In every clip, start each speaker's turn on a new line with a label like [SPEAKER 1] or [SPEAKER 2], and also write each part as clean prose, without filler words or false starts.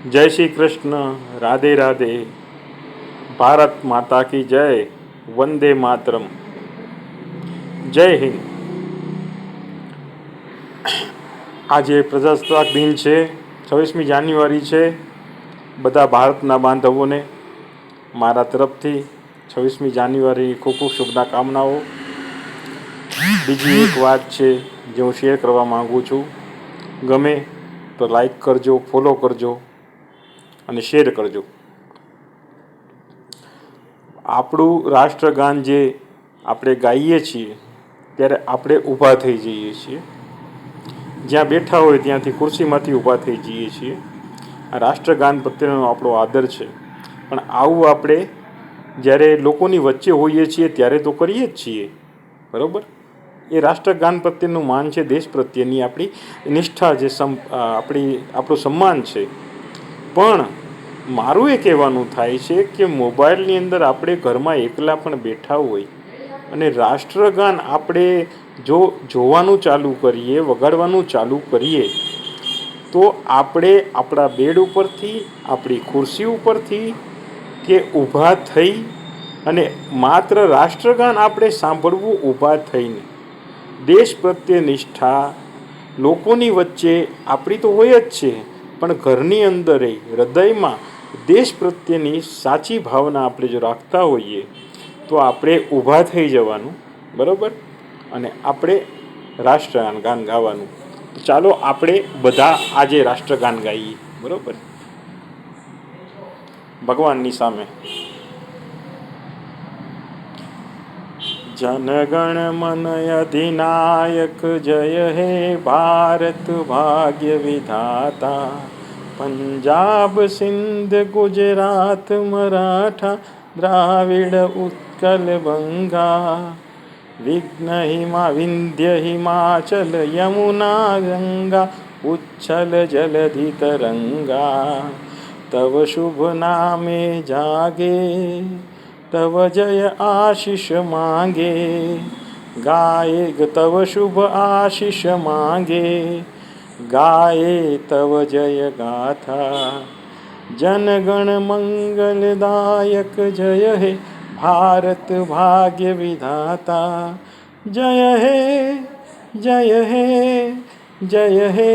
[SPEAKER 1] जय श्री कृष्ण। राधे राधे। भारत माता की जय। वंदे मातरम। जय हिंद। આજે પ્રજાસત્તાક દિન છે, 26મી જાન્યુઆરી છે। બધા ભારતના બાંધવોને મારા તરફથી 26મી જાન્યુઆરી ખૂબ ખૂબ શુભકામનાઓ। બીજી એક વાત છે જે હું શેર કરવા માગું છું, ગમે તો લાઈક કરજો, ફોલો કરજો અને શેર કરજો। આપણું રાષ્ટ્રગાન જે આપણે ગાઈએ છીએ ત્યારે આપણે ઊભા થઈ જઈએ છીએ, જ્યાં બેઠા હોય ત્યાંથી ખુરશીમાંથી ઊભા થઈ જઈએ છીએ। આ રાષ્ટ્રગાન પ્રત્યેનો આપણો આદર છે, પણ આવું આપણે જ્યારે લોકોની વચ્ચે હોઈએ છીએ ત્યારે તો કરીએ જ છીએ, બરાબર। એ રાષ્ટ્રગાન પ્રત્યેનું માન છે, દેશ પ્રત્યેની આપણી નિષ્ઠા, જે આપણું સન્માન છે। પણ મારું એ કહેવાનું થાય છે કે મોબાઈલની અંદર આપણે ઘરમાં એકલા પણ બેઠા હોય અને રાષ્ટ્રગાન આપણે જો જોવાનું ચાલુ કરીએ, વગાડવાનું ચાલુ કરીએ, તો આપણે આપણા બેડ ઉપરથી, આપણી ખુરશી ઉપરથી કે ઊભા થઈ અને માત્ર રાષ્ટ્રગાન આપણે સાંભળવું ઊભા થઈને, દેશ પ્રત્યે નિષ્ઠા લોકોની વચ્ચે આપણી તો હોય જ છે, પણ ઘરની અંદર હૃદયમાં દેશ પ્રત્યેની સાચી ભાવના આપણે જો રાખતા હોઈએ તો આપણે ઊભા થઈ જવાનું, બરાબર, અને આપણે રાષ્ટ્રગાન ગાવાનું। ચાલો આપણે બધા આજે રાષ્ટ્રગાન ગાઈએ, બરાબર, ભગવાનની સામે। जनगण मन अधिनायक जय हे भारत भाग्य विधाता। पंजाब सिंध गुजरात मराठा द्राविड़ उत्कल बंगा। विंध्य हिमाचल यमुना गंगा उच्छल जलधि तरंगा। तव शुभ नामे जागे तव जय आशीष मांगे। गाए तव शुभ आशीष मांगे, गाए तव जय गाथा। जनगण मंगलदायक जय हे भारत भाग्य विधाता। जय हे जय हे जय हे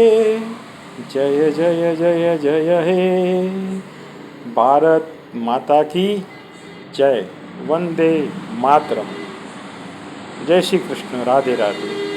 [SPEAKER 1] जय जय जय जय हे। भारत माता की जय। वंदे मातरम। जय श्री कृष्ण। राधे राधे।